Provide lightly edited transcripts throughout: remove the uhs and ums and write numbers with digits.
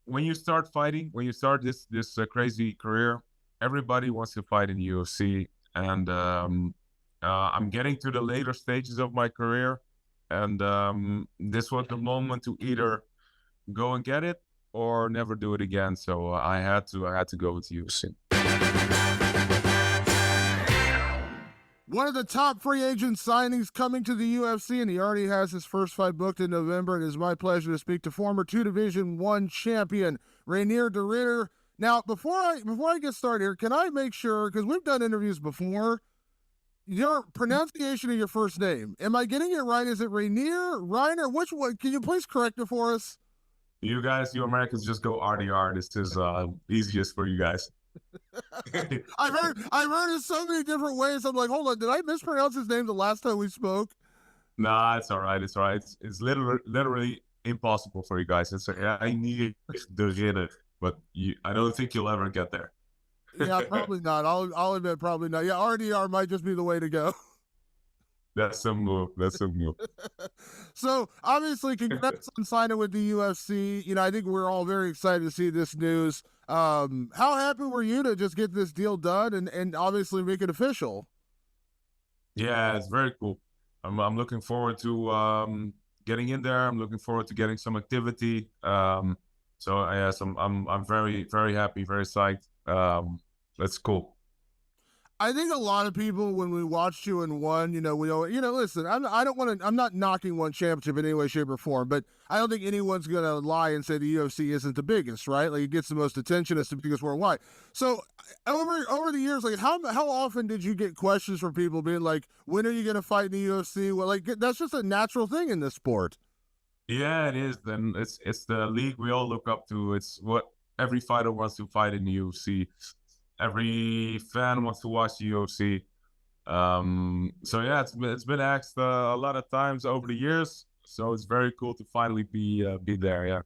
when you start fighting, when you start this crazy career, everybody wants to fight in UFC, and I'm getting to the later stages of my career, and this was the moment to either go and get it or never do it again. So I had to go with UFC. One of the top free agent signings coming to the UFC, and he already has his first fight booked in November. It is my pleasure to speak to former Division I champion Reiner de Ridder. Now, before I get started here, can I make sure, because we've done interviews before, your pronunciation of your first name, am I getting it right? Is it Reiner, Reiner? Which one? Can you please correct it for us? You guys, you Americans, just go RDR. This is easiest for you guys. I've heard it so many different ways. I'm like, hold on, did I mispronounce his name the last time we spoke? Nah, it's all right. It's all right. It's literally impossible for you guys. It's I need the Ridder, but I don't think you'll ever get there. Yeah, probably not. I'll admit, probably not. Yeah, RDR might just be the way to go. That's some move. That's some move. So obviously, congrats on signing with the UFC. You know, I think we're all very excited to see this news. How happy were you to just get this deal done and obviously make it official? Yeah, it's very cool. I'm looking forward to getting in there. I'm looking forward to getting some activity. So yes, I'm very happy, very psyched. That's cool. I think a lot of people, when we watched you in one, listen, I don't want to, I'm not knocking one championship in any way, shape, or form, but I don't think anyone's going to lie and say the UFC isn't the biggest, right? Like, it gets the most attention, it's the biggest worldwide. So, over the years, like, how often did you get questions from people being like, when are you going to fight in the UFC? Well, like, that's just a natural thing in this sport. Yeah, it is. Then it's the league we all look up to. It's what every fighter wants to fight in the UFC. Every fan wants to watch the UFC. So yeah, it's been asked a lot of times over the years. So it's very cool to finally be there. Yeah.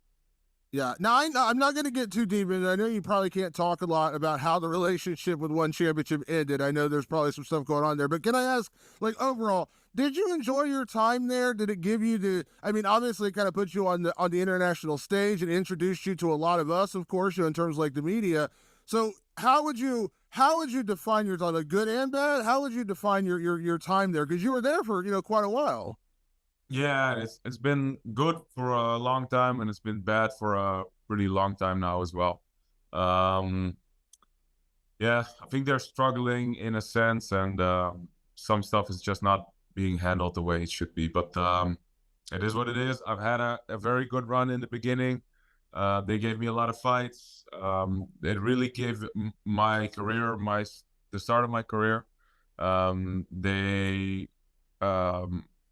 Yeah. Now, I'm not going to get too deep in it. I know you probably can't talk a lot about how the relationship with one championship ended. I know there's probably some stuff going on there, but can I ask, like, overall, did you enjoy your time there? Did it give you I mean, obviously it kind of put you on the international stage and introduced you to a lot of us, of course, in terms of like the media. So how would you define your time, like good and bad? How would you define your time there? Because you were there for, quite a while. Yeah, it's been good for a long time, and it's been bad for a pretty long time now as well. Um, yeah, I think they're struggling in a sense, and some stuff is just not being handled the way it should be. But it is what it is. I've had a very good run in the beginning. They gave me a lot of fights. It really gave my career, the start of my career. They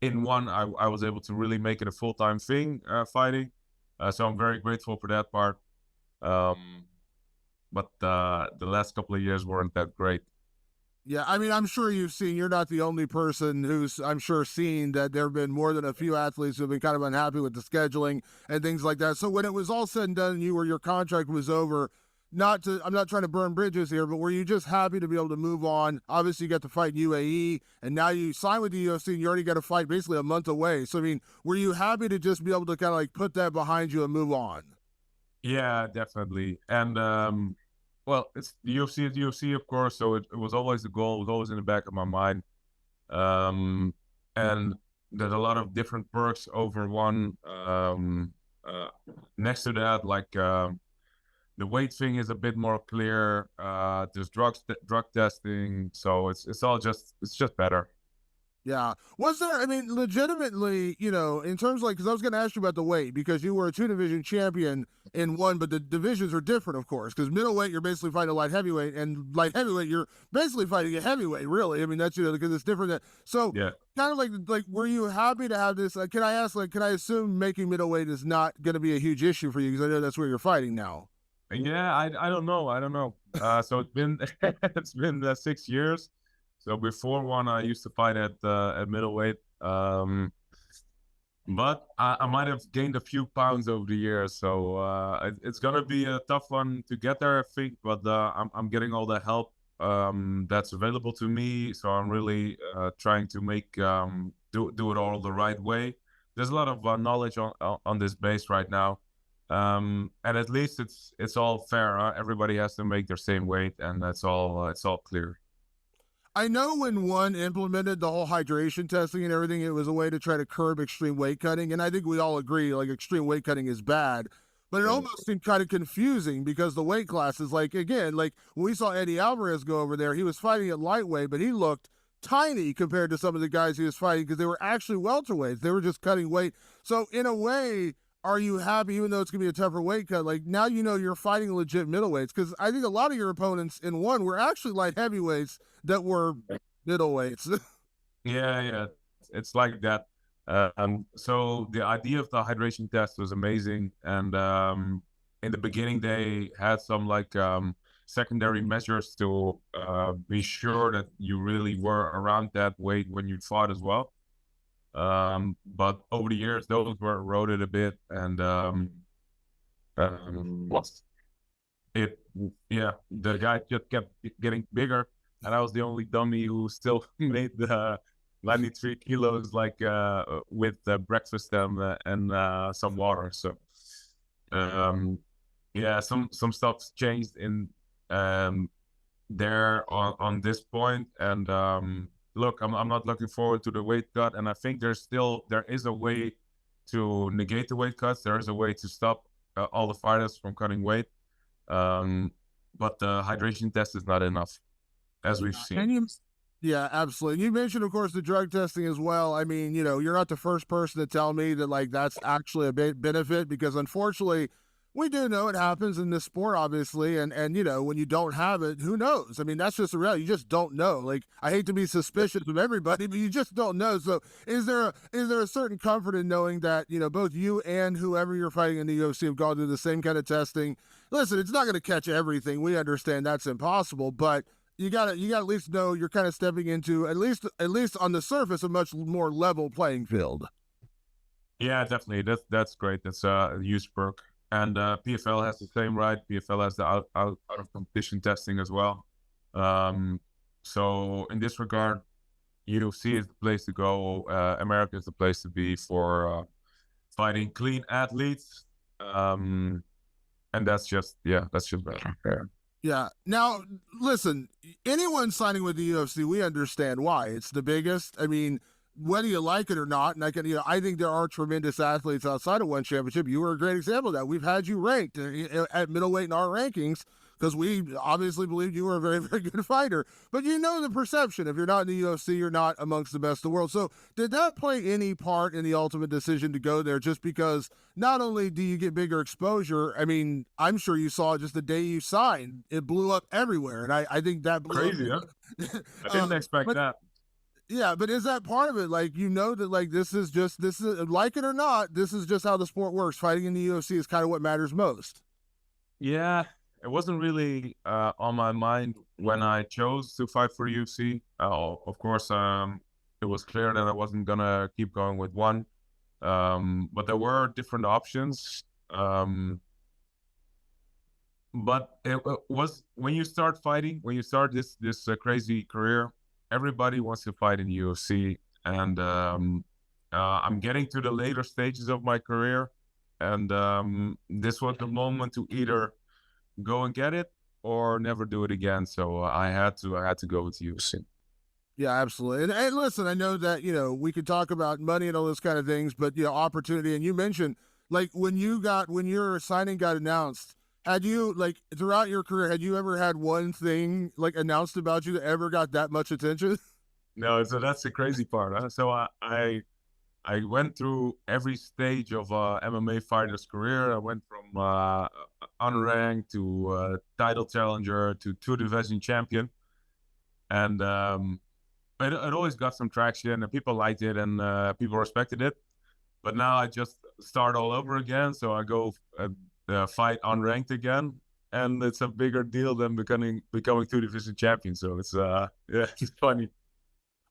in one, I was able to really make it a full-time thing, fighting. So I'm very grateful for that part. Um, but the last couple of years weren't that great. Yeah, I mean, I'm sure you've seen, you're not the only person who's, I'm sure, seen that there have been more than a few athletes who have been kind of unhappy with the scheduling and things like that. So when it was all said and done, your contract was over, I'm not trying to burn bridges here, but were you just happy to be able to move on? Obviously, you got to fight in UAE, and now you sign with the UFC, and you already got to fight basically a month away. So, I mean, were you happy to just be able to kind of like put that behind you and move on? Yeah, definitely. And well, it's the UFC is UFC, of course. So it was always the goal. It was always in the back of my mind. Um, and there's a lot of different perks over one. Next to that, like the weight thing is a bit more clear. There's drug testing, so it's just better. Yeah. Was there, I mean, legitimately, in terms of like, because I was going to ask you about the weight, because you were a division champion in one, but the divisions are different, of course, because middleweight, you're basically fighting a light heavyweight, and light heavyweight, you're basically fighting a heavyweight, really. I mean, that's, because it's different. So, Yeah. kind of like, were you happy to have this? Can I ask, like, can I assume making middleweight is not going to be a huge issue for you? Because I know that's where you're fighting now. Yeah, I don't know. I don't know. So it's been it's been 6 years. So before one, I used to fight at middleweight. But I might have gained a few pounds over the years. So it's gonna be a tough one to get there, I think. But I'm getting all the help that's available to me. So I'm really trying to make do it all the right way. There's a lot of knowledge on this base right now. And at least it's all fair. Huh? Everybody has to make their same weight, and that's all. It's all clear. I know when one implemented the whole hydration testing and everything, it was a way to try to curb extreme weight cutting. And I think we all agree, like, extreme weight cutting is bad. But it almost seemed kind of confusing because the weight classes, like, again, like when we saw Eddie Alvarez go over there, he was fighting at lightweight, but he looked tiny compared to some of the guys he was fighting because they were actually welterweights. They were just cutting weight. So, in a way, are you happy, even though it's going to be a tougher weight cut? Like, now you know you're fighting legit middleweights, because I think a lot of your opponents in one were actually light heavyweights that were middleweights. Yeah, yeah, it's like that. So the idea of the hydration test was amazing, and in the beginning they had some like secondary measures to be sure that you really were around that weight when you fought as well. But over the years, those were eroded a bit, and um, it yeah, the guy just kept getting bigger, and I was the only dummy who still made the 93 kilos, like with breakfast and some water. So yeah, some stuff's changed in um there on this point, and look, I'm not looking forward to the weight cut, and I think there is a way to negate the weight cuts. There is a way to stop all the fighters from cutting weight, um, but the hydration test is not enough, as we've And seen. you, yeah, absolutely. You mentioned, of course, the drug testing as well. I mean, you know, you're not the first person to tell me that, like, that's actually a big benefit, because unfortunately, we do know it happens in this sport, obviously, and you know, when you don't have it, who knows? I mean, that's just the reality. You just don't know. Like, I hate to be suspicious of everybody, but you just don't know. So, is there a certain comfort in knowing that, you know, both you and whoever you're fighting in the UFC have gone through the same kind of testing? Listen, it's not going to catch everything. We understand that's impossible, but you gotta at least know you're kind of stepping into, at least on the surface, a much more level playing field. Yeah, definitely. That's great. That's a huge perk. And PFL has the same, right? PFL has the out of competition testing as well. Um, so in this regard, UFC is the place to go. America is the place to be for fighting clean athletes. Um, and that's just better. Yeah. Now, listen, anyone signing with the UFC, we understand why. It's the biggest. I mean, whether you like it or not, and I think there are tremendous athletes outside of one championship. You were a great example of that. We've had you ranked at middleweight in our rankings because we obviously believed you were a very, very good fighter. But you know the perception. If you're not in the UFC, you're not amongst the best in the world. So did that play any part in the ultimate decision to go there? Just because not only do you get bigger exposure, I mean, I'm sure you saw it just the day you signed. It blew up everywhere. And I think that blew Crazy, huh? up. I didn't expect But that. yeah, but is that part of it? Like, you know that, like, this is, like it or not, this is just how the sport works. Fighting in the UFC is kind of what matters most. Yeah, it wasn't really on my mind when I chose to fight for UFC. Of course, it was clear that I wasn't gonna keep going with one, but there were different options. But it was when you start fighting, when you start this crazy career, everybody wants to fight in UFC, and I'm getting to the later stages of my career, and this was the moment to either go and get it or never do it again. So I had to go with UFC. Yeah, absolutely. And listen, I know that, you know, we could talk about money and all those kind of things, but, you know, opportunity. And you mentioned, like, when your signing got announced, had you, like, throughout your career, had you ever had one thing, like, announced about you that ever got that much attention? No, so that's the crazy part. Huh? So I went through every stage of MMA fighter's career. I went from unranked to title challenger to two division champion, and it always got some traction, and people liked it, and people respected it. But now I just start all over again. So I go fight unranked again, and it's a bigger deal than becoming two division champion. So it's yeah, it's funny.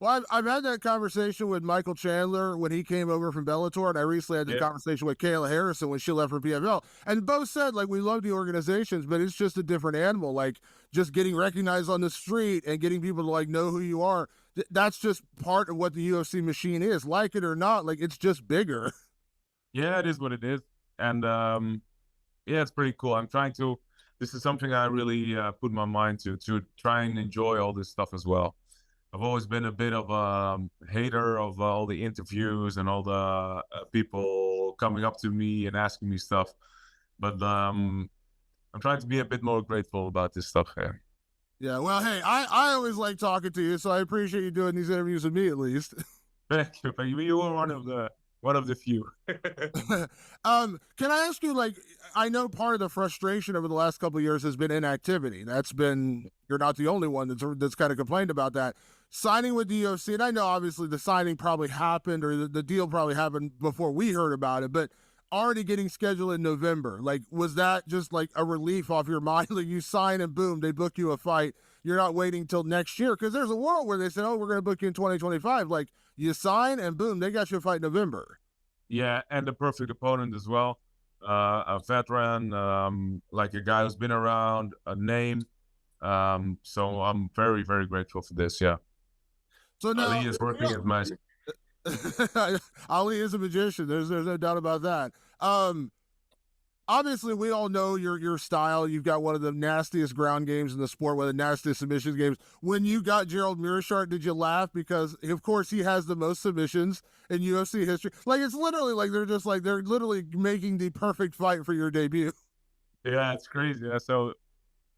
Well, I've had that conversation with Michael Chandler when he came over from Bellator, and I recently had the Yeah, conversation with Kayla Harrison when she left for PFL. And both said, like, we love the organizations, but it's just a different animal. Like, just getting recognized on the street and getting people to, like, know who you are, that's just part of what the UFC machine is. Like it or not, like, it's just bigger. yeah, it is what it is, and Yeah, it's pretty cool. I'm trying to. This is something I really put my mind to try and enjoy all this stuff as well. I've always been a bit of a hater of all the interviews and all the people coming up to me and asking me stuff, but I'm trying to be a bit more grateful about this stuff here. Yeah, well, hey, I always like talking to you, so I appreciate you doing these interviews with me at least. Thank you. But you were one of the few. Can I ask you, like, I know part of the frustration over the last couple of years has been inactivity. That's been, you're not the only one that's kind of complained about that. Signing with the UFC, and I know obviously the signing probably happened or the deal probably happened before we heard about it, but already getting scheduled in November, like, was that just like a relief off your mind? Like, you sign and boom, they book you a fight. You're not waiting till next year because there's a world where they said, "Oh, we're going to book you in 2025." Like, you sign and boom, they got you a fight in November. Yeah, and the perfect opponent as well. A veteran, like a guy who's been around, a name. So I'm very, very grateful for this. Yeah. So Ali now, is working as magic. Ali is a magician. There's no doubt about that. Um, Obviously, we all know your style. You've got one of the nastiest ground games in the sport, one of the nastiest submission games. When you got Gerald Meerschaert, did you laugh? Because of course he has the most submissions in UFC history. Like, it's literally like they're literally making the perfect fight for your debut. Yeah, it's crazy. Yeah, so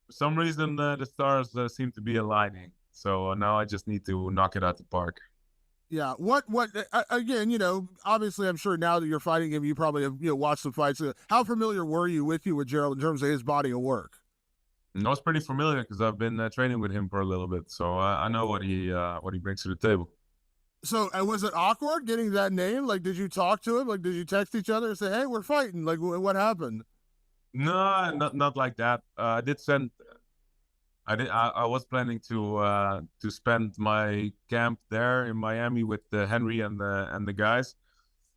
for some reason, the stars seem to be aligning. So now I just need to knock it out the park. Yeah. What again? You know, obviously, I'm sure now that you're fighting him, you probably have watched some fights. How familiar were you with Gerald in terms of his body of work? And I was pretty familiar because I've been training with him for a little bit, so I know what he brings to the table. So, was it awkward getting that name? Like, did you talk to him? Like, did you text each other and say, "Hey, we're fighting"? Like, what happened? No, not like that. I did send. I did. I was planning to spend my camp there in Miami with Henry and the guys,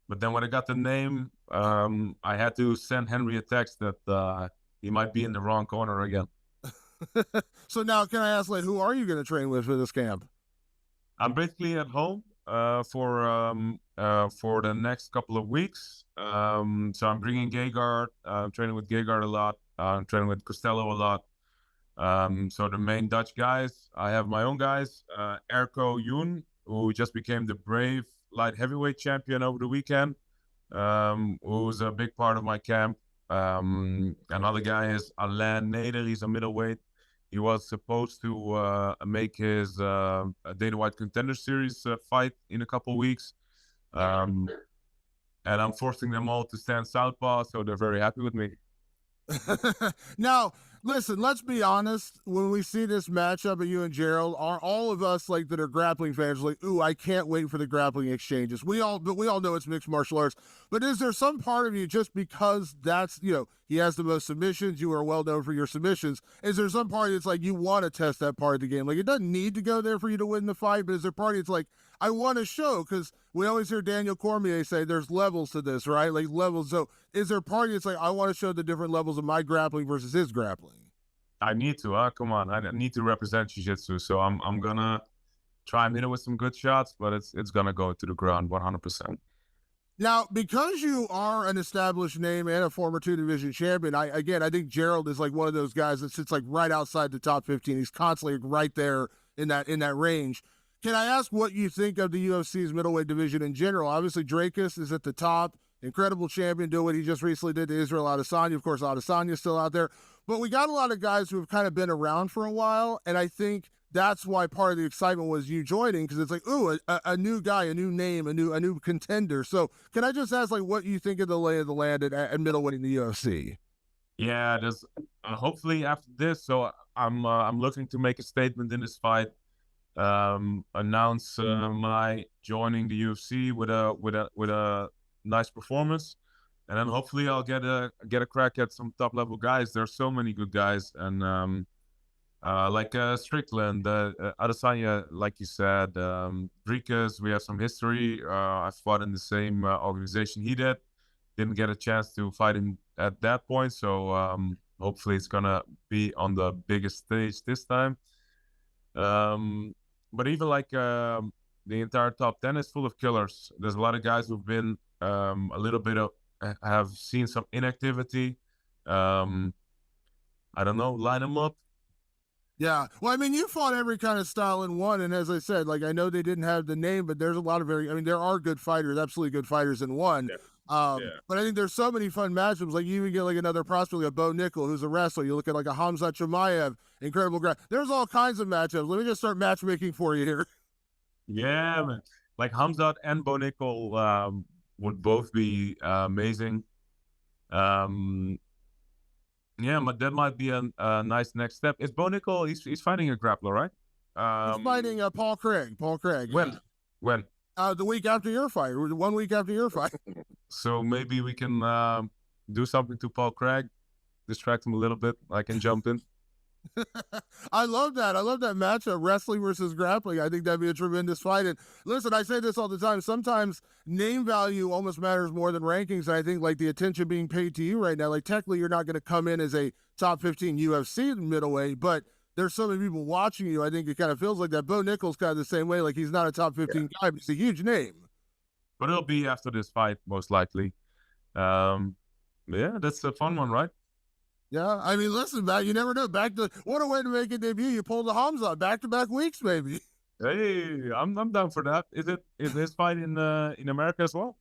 but then when I got the name, I had to send Henry a text that he might be in the wrong corner again. So now, can I ask, like, who are you going to train with for this camp? I'm basically at home for the next couple of weeks. So I'm bringing Gegard. I'm training with Gegard a lot. I'm training with Costello a lot. So the main Dutch guys, I have my own guys. Erko Yoon, who just became the Brave light heavyweight champion over the weekend, who's a big part of my camp. Another guy is Alain Nader. He's a middleweight. He was supposed to make his Dana White Contender Series fight in a couple weeks. Um, and I'm forcing them all to stand southpaw, so they're very happy with me. Now, listen, let's be honest. When we see this matchup of you and Gerald, are all of us like that are grappling fans like, ooh, I can't wait for the grappling exchanges. But we all know it's mixed martial arts. But is there some part of you just because that's he has the most submissions, you are well known for your submissions? Is there some part that's like you want to test that part of the game? Like, it doesn't need to go there for you to win the fight, but is there part it's like I want to show because we always hear Daniel Cormier say there's levels to this, right? Like levels. So is there part it's like I want to show the different levels of my grappling versus his grappling? I need to, come on, I need to represent jiu-jitsu, so I'm gonna try and hit it with some good shots, but it's gonna go to the ground 100%. Now, because you are an established name and a former two division champion, I think Gerald is like one of those guys that sits like right outside the top 15. He's constantly right there in that range. Can I ask what you think of the UFC's middleweight division in general? Obviously, Drakus is at the top, incredible champion, doing what he just recently did to Israel Adesanya. Of course, Adesanya is still out there, but we got a lot of guys who have kind of been around for a while, and I think that's why part of the excitement was you joining because it's like, ooh, a new guy, a new name, a new contender. So, can I just ask, like, what you think of the lay of the land at middleweight in the UFC? Yeah, there's hopefully after this, so I'm looking to make a statement in this fight, announce my joining the UFC with a nice performance, and then hopefully I'll get a crack at some top level guys. There's so many good guys, and like Strickland, Adesanya, like you said, Dricus, we have some history. I fought in the same organization he did. Didn't get a chance to fight him at that point, so hopefully it's gonna be on the biggest stage this time. But even like the entire top 10 is full of killers. There's a lot of guys who've been a little bit of have seen some inactivity. I don't know, line them up. Yeah. Well, I mean, you fought every kind of style in one. And as I said, like, I know they didn't have the name, but there's a lot of I mean, there are good fighters, absolutely good fighters in one. Yeah. Yeah. But I think there's so many fun matchups. Like, you even get like another prospect, like a Bo Nickel, who's a wrestler. You look at like a Hamza Chimaev, incredible guy. There's all kinds of matchups. Let me just start matchmaking for you here. Yeah, man. Like Hamzat and Bonickel would both be amazing. Um, yeah, but that might be a nice next step. Is Bonickel? He's fighting a grappler, right? He's fighting Paul Craig. Paul Craig. When? When? The week after your fight, or 1 week after your fight. So maybe we can do something to Paul Craig, distract him a little bit. I can jump in. I love that. I love that matchup, wrestling versus grappling. I think that'd be a tremendous fight. And listen, I say this all the time. Sometimes name value almost matters more than rankings. And I think like the attention being paid to you right now, like technically you're not going to come in as a top 15 UFC middleweight, but there's so many people watching you. I think it kind of feels like that. Bo Nickel's kind of the same way. Like he's not a top 15 guy, but he's a huge name. But it'll be after this fight, most likely. Yeah, that's a fun one, right? Yeah, I mean, listen, Matt, you never know. Back to what a way to make a debut. You pulled the Hamza back-to-back weeks, maybe. Hey, I'm down for that. Is this fight in America as well?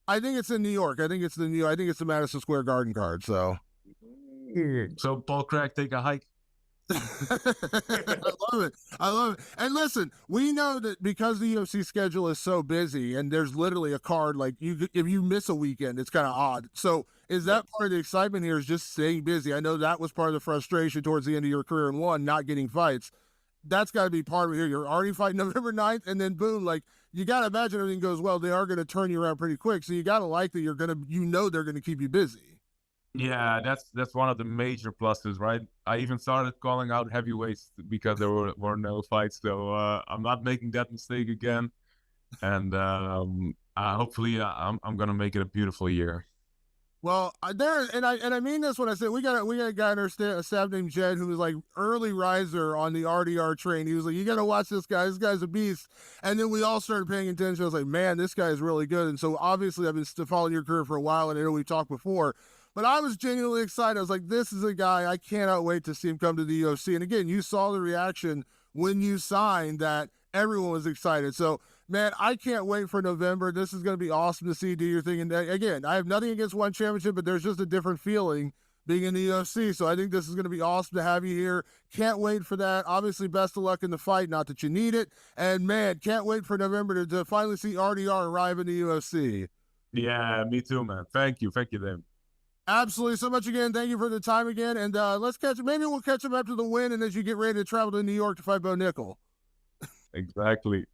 I think it's in New York. I think it's the Madison Square Garden card. So, So Paul Craig take a hike. I love it. I love it. And listen, we know that because the UFC schedule is so busy, and there's literally a card like if you miss a weekend, it's kind of odd. So, is that part of the excitement here? Is just staying busy? I know that was part of the frustration towards the end of your career in one, not getting fights. That's got to be part of it here. You're already fighting November 9th, and then boom, like you got to imagine everything goes well. They are going to turn you around pretty quick. So you got to like that they're going to keep you busy. Yeah, that's one of the major pluses, right? I even started calling out heavyweights because there were no fights, so I'm not making that mistake again. And hopefully, I'm gonna make it a beautiful year. Well, I mean this when I say we got a guy in our staff named Jed who was like early riser on the RDR train. He was like, "You got to watch this guy. This guy's a beast." And then we all started paying attention. I was like, "Man, this guy is really good." And so obviously, I've been following your career for a while, and I know we talked before. But I was genuinely excited. I was like, "This is a guy I cannot wait to see him come to the UFC." And again, you saw the reaction when you signed that everyone was excited. So man, I can't wait for November. This is going to be awesome to see you do your thing. And again, I have nothing against one championship, but there's just a different feeling being in the UFC. So I think this is going to be awesome to have you here. Can't wait for that. Obviously, best of luck in the fight. Not that you need it. And man, can't wait for November to finally see RDR arrive in the UFC. Yeah, me too, man. Thank you, Dave. Absolutely. So much again. Thank you for the time again. And let's catch him. Maybe we'll catch him after the win and as you get ready to travel to New York to fight Bo Nickel. Exactly.